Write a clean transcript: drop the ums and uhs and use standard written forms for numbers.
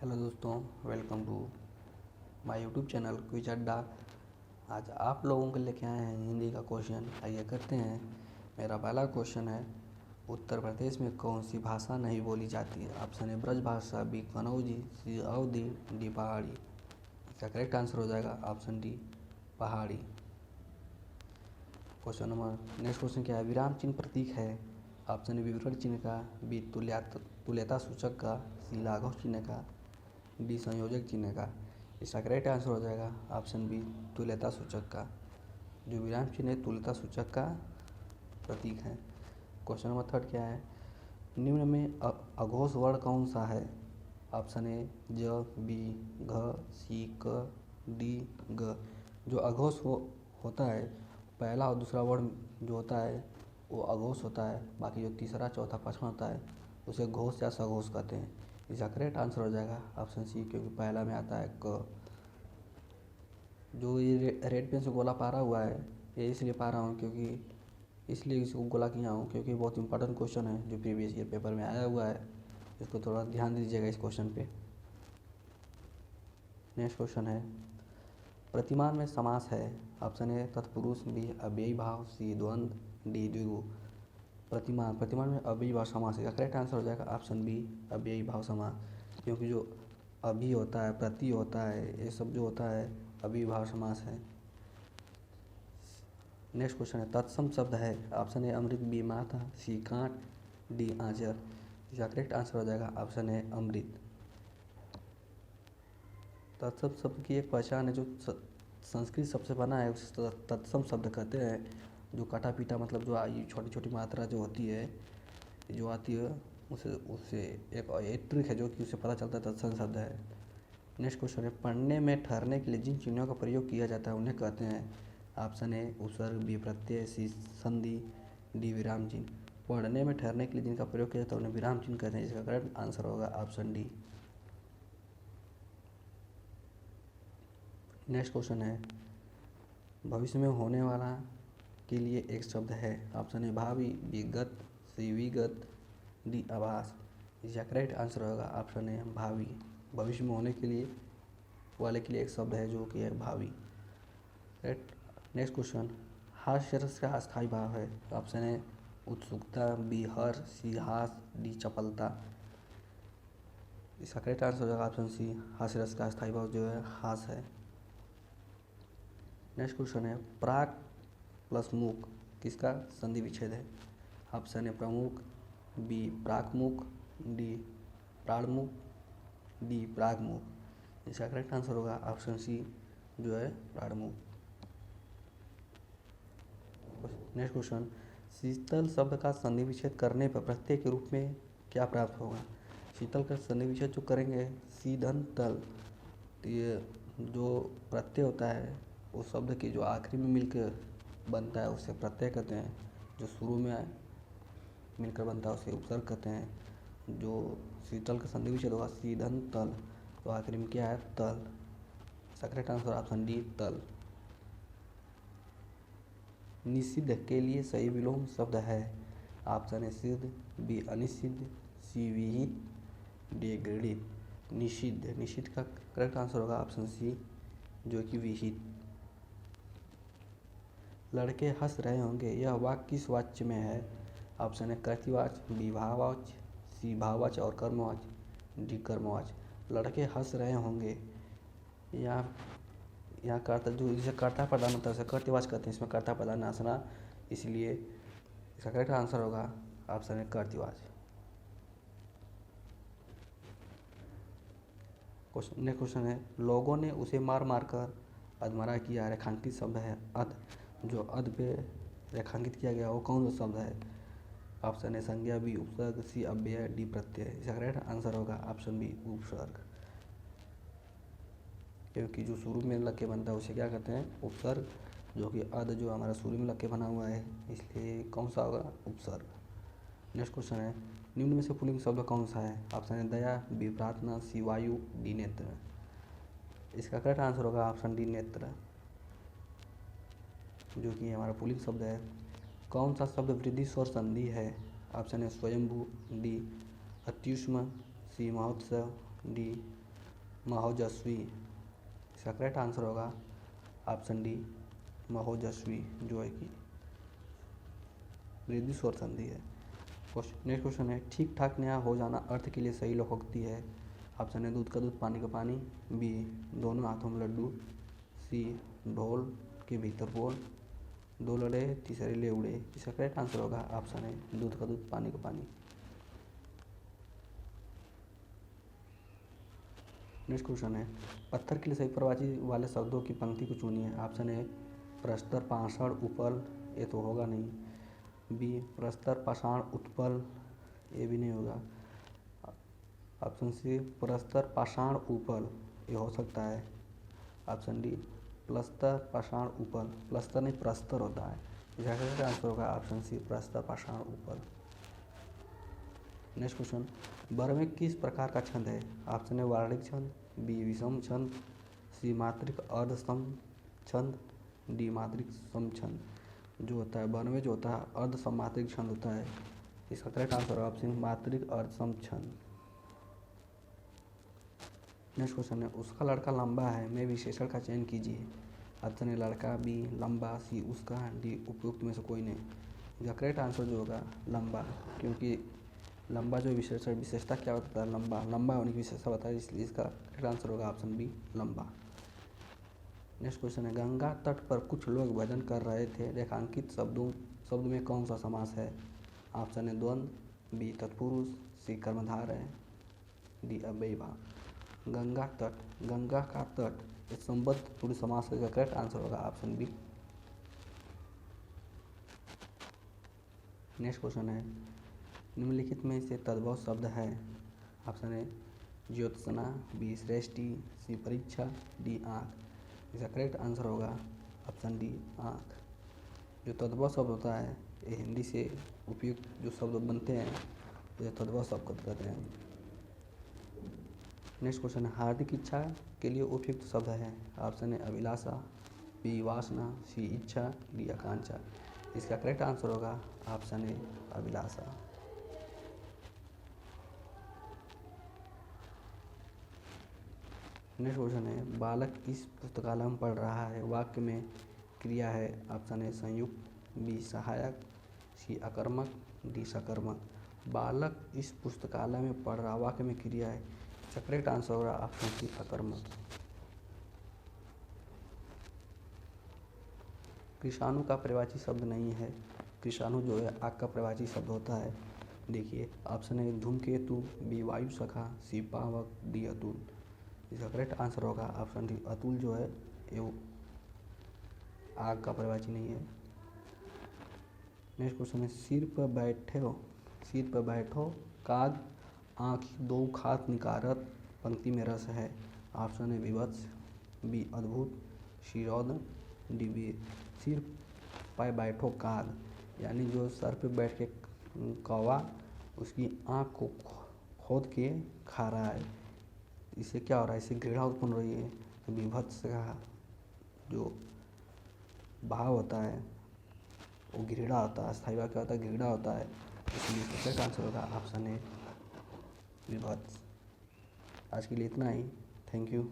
Hello दोस्तों, welcome to my YouTube channel quiz Adda. आज आप लोगों के लेके आए हैं हिंदी का क्वेश्चन। आइए करते हैं। मेरा पहला क्वेश्चन है, उत्तर प्रदेश में कौन सी भाषा नहीं बोली जाती है? ऑप्शन ए ब्रज भाषा, बी कनौजी, सी अवधी, डी पहाड़ी। इसका करेक्ट आंसर हो जाएगा ऑप्शन डी पहाड़ी। नेक्स्ट क्वेश्चन क्या है? विराम चिन्ह प्रतीक है। ऑप्शन ए विवरण चिन्ह का, बी तुल्यता सूचक का, सी लाघव चिन्ह का, डी संयोजक चिन्ह का। इसका करेक्ट आंसर हो जाएगा ऑप्शन बी तुल्यता सूचक का। जो विराम चिन्ह है तुल्यता सूचक का प्रतीक है। क्वेश्चन नंबर 3 क्या है? निम्न में अघोष वर्ण कौन सा है? ऑप्शन ए ज, बी, घ, सी, क, डी, ग। जो अघोष होता है, पहला और दूसरा वर्ण जो होता है वो अघोष होता है। बाकी जो तीसरा चौथा पाँचवा होता है उसे घोष या सघोष कहते हैं। इसका करेक्ट आंसर हो जाएगा ऑप्शन सी, क्योंकि पहला में आता है क। जो ये रेड पेन से गोला पारा हुआ है, ये इसलिए पा रहा हूँ क्योंकि इसलिए इसको गोला किया हूँ क्योंकि बहुत इंपॉर्टेंट क्वेश्चन है जो प्रीवियस ईयर पेपर में आया हुआ है। इसको थोड़ा ध्यान दीजिएगा इस क्वेश्चन पे। नेक्स्ट क्वेश्चन है, प्रतिमान में समास है। ऑप्शन ए तत्पुरुष, बी अव्ययी भाव, सी द्वंद्व, डी द्विगु। प्रतिमान में अव्ययी भाव समास है। करेक्ट आंसर हो जाएगा ऑप्शन बी अव्ययी भाव समास, क्योंकि जो अभी होता है, प्रति होता है, ये सब जो होता है अव्ययी भाव समास है। नेक्स्ट क्वेश्चन है, तत्सम शब्द है। ऑप्शन ए अमृत, बी माता, सी कांट, डी आंचर। इसका करेक्ट आंसर हो जाएगा ऑप्शन ए अमृत। तत्सम शब्द की एक पहचान है, जो संस्कृत शब्द से बना है उसे तत्सम शब्द कहते हैं। जो कटा पीटा मतलब जो छोटी छोटी मात्रा जो होती है जो आती है उससे एक ट्रिक है जो कि उसे पता चलता है तत्सम शब्द है। नेक्स्ट क्वेश्चन है, पढ़ने में ठहरने के लिए जिन चिन्हों का प्रयोग किया जाता है उन्हें कहते हैं। ऑप्शन ए उपसर्ग, बी प्रत्यय, सी संधि, डी विराम चिन्ह। पढ़ने में ठहरने के लिए जिनका प्रयोग किया जाता है उन्हें विराम चिन्ह कहते हैं। इसका करेक्ट आंसर होगा ऑप्शन डी। नेक्स्ट क्वेश्चन है, भविष्य में होने वाला के लिए एक शब्द है। ऑप्शन ए भावी, बी गत, सी विगत, डी आभास। इसका करेक्ट आंसर होगा ऑप्शन ए भावी। भविष्य में होने के लिए वाले के लिए एक शब्द है जो कि है भावी। नेक्स्ट क्वेश्चन, हास्य रस का अस्थायी भाव है। ऑप्शन ए उत्सुकता, बी हर्ष, सी हास, डी चपलता। इसका करेक्ट आंसर हो जाएगा ऑप्शन सी, हास्य रस का अस्थायी भाव जो है हास है। नेक्स्ट क्वेश्चन है, प्राक प्लस मुख किसका संधि विच्छेद है? ऑप्शन ए प्रमुख, बी प्राकमुख, डी प्राणमुख, डी प्रागमुख। इसका करेक्ट आंसर होगा ऑप्शन सी जो है प्राणमुख। नेक्स्ट क्वेश्चन, शीतल शब्द का संधि विच्छेद करने पर प्रत्यय के रूप में क्या प्राप्त होगा? शीतल का संधि विच्छेद जो करेंगे सीधन तल, तो ये जो प्रत्यय होता है उस शब्द की जो आखिरी में मिलकर बनता है उसे प्रत्यय कहते हैं। जो शुरू में मिलकर बनता है उसे उपसर्ग कहते हैं। जो शीतल का संधि विच्छेद होगा सीधन तल, तो आखिरी में क्या है? तल। इसका करेक्ट आंसर ऑप्शन डी तल। निषिद्ध के लिए सही विलोम शब्द है। ऑप्शन ए सिद्ध, बी अनिषिद्ध, सी विहित, डी गृहीत। निषिद्ध का करेक्ट आंसर होगा ऑप्शन सी जो कि विहित। लड़के हंस रहे होंगे यह वाक्य किस वाच्य में है? ऑप्शन ए कर्तृवाच्य, बी भाववाच्य, सी भाववाच्य और कर्मवाच्य, डी कर्मवाच्य। लड़के हंस रहे होंगे, यहाँ कर्ता जो जिसे कर्ता प्रधान होता है उसे कर्तृवाच्य कहते हैं। इसमें कर्ता प्रधान हंसना, इसलिए इसका करेक्ट आंसर होगा ऑप्शन ए कर्तृवाच्य। नेक्स्ट क्वेश्चन है, लोगों ने उसे मार मार कर अधमरा किया। रेखांकित शब्द है अध। जो अध पे रेखांकित किया गया वो कौन सा शब्द है? ऑप्शन ए संज्ञा, बी उपसर्ग, सी अव्यय, डी प्रत्यय। इसका करेक्ट आंसर होगा ऑप्शन बी उपसर्ग, क्योंकि जो शुरू में लग के बनता है उसे क्या कहते हैं? उपसर्ग। जो कि अध जो हमारा शुरू में लग के बना हुआ है इसलिए कौन सा होगा? उपसर्ग। नेक्स्ट क्वेश्चन है, निम्न में से पुल्लिंग शब्द कौन सा है? ऑप्शन ए दया, बी प्रार्थना, सी वायु, डी नेत्र। इसका करेक्ट आंसर होगा ऑप्शन डी नेत्र, जो कि हमारा पुल्लिंग शब्द है। कौन सा शब्द वृद्धि स्वर संधि है? ऑप्शन ए स्वयंभू, डी अत्युष्म, सी महोत्सव, डी महोजस्वी। इसका करेक्ट आंसर होगा ऑप्शन डी महोजस्वी, जो है कि वृद्धि स्वर संधि है। नेक्स्ट क्वेश्चन है, ठीक ठाक नया हो जाना अर्थ के लिए सही लोकोक्ति है। ऑप्शन है दूध का दूध पानी का पानी, बी दोनों हाथों में लड्डू, सी ढोल के भीतर बोल, दो लड़े तीसरे ले उड़े। इसका करेक्ट आंसर होगा ऑप्शन है दूध का दूध पानी का पानी। नेक्स्ट क्वेश्चन है, पत्थर के लिए सही प्रवाची वाले शब्दों की पंक्ति को चुनिए। ऑप्शन ए प्रस्तर पाषाण उपल, ये तो होगा नहीं। बी प्रस्तर पाषाण उत्पल, ये भी नहीं होगा। ऑप्शन सी प्रस्तर पाषाण उपल, ये हो सकता है। ऑप्शन डी प्लस्तर पाषाण उपल, प्लस्तर नहीं प्रस्तर होता है। इसका करेक्ट आंसर होगा ऑप्शन सी प्रस्तर पाषाण उपल। नेक्स्ट क्वेश्चन, वर में किस प्रकार का छंद है। ऑप्शन है वार्णिक छंद, बी विषम छंद, सी मात्रिक अर्ध सम छंद, डी मात्रिक सम छंद। जो होता है वर में जो होता है अर्ध सममात्रिक छंद होता है। इसका करेक्ट आंसर है ऑप्शन मात्रिक अर्ध सम छंद। नेक्स्ट क्वेश्चन है, उसका लड़का लंबा है में विशेषण का चयन कीजिए। ऑप्शन है लड़का, बी लंबा, सी उसका, डी उपयुक्त में से कोई नहीं। इसका करेक्ट आंसर जो होगा लंबा, क्योंकि लंबा जो विशेषता क्या होता है, लंबा होने की विशेषता होता है, इसलिए इसका करेक्ट आंसर होगा ऑप्शन बी लंबा। नेक्स्ट क्वेश्चन है, गंगा तट पर कुछ लोग भजन कर रहे थे, रेखांकित शब्द में कौन सा समास है। ऑप्शन है द्वंद्व, बी तत्पुरुष, सी कर्मधारय, डी अव्ययभाव। गंगा तट, गंगा का तट, ये संबद्ध पुरुष समास का करेक्ट आंसर होगा ऑप्शन बी। नेक्स्ट क्वेश्चन है, निम्नलिखित में से तद्भव शब्द है। ऑप्शन है ज्योत्सना, बी सृष्टि, सी परीक्षा, डी आँख। इसका करेक्ट आंसर होगा ऑप्शन डी आँख। जो तद्भव शब्द होता है ये हिंदी से उपयुक्त जो शब्द बनते हैं ये तद्भव शब्द कहते हैं। नेक्स्ट क्वेश्चन है, हार्दिक इच्छा के लिए उपयुक्त शब्द है। ऑप्शन है अभिलाषा, बी वासना, सी इच्छा, डी आकांक्षा। इसका करेक्ट आंसर होगा option A Abhilasha. Next question है, बालक इस पुस्तकालय में पढ़ रहा है, वाक्य में क्रिया है। ऑप्शन है संयुक्त, बी सहायक, सी अकर्मक, डी सकर्मक। बालक इस पुस्तकालय में पढ़ रहा, वाक्य में क्रिया है। इसका करेक्ट आंसर होगा ऑप्शन सी अकर्मक। कृषाणु का प्रवाची शब्द नहीं है। कृषाणु जो है आग का प्रवाची शब्द होता है। देखिए ऑप्शन है धूमकेतु, बी वायु सखा, सी पावक, डी अतुल। इसका करेक्ट आंसर होगा ऑप्शन डी अतुल जो है ये आग का प्रवाची नहीं है। नेक्स्ट क्वेश्चन है, सिर पर बैठो काग आँखी दो खात निकारत, पंक्ति में रस है। ऑप्शन है विभत्स, बी अद्भुत, सी रौद्र, डी वीर। सिर पर बैठो काग यानी जो सर पे बैठ के कौवा उसकी आँख को खोद के खा रहा है। इससे क्या हो रहा है, इससे घृणा उत्पन्न हो रही है। तो विभत्स का जो भाव होता है वो घृणा होता है, स्थायी भाव क्या होता है, घृणा होता है। इसलिए करेक्ट आंसर होगा ऑप्शन ए विभत्स। आज के लिए इतना ही, थैंक यू।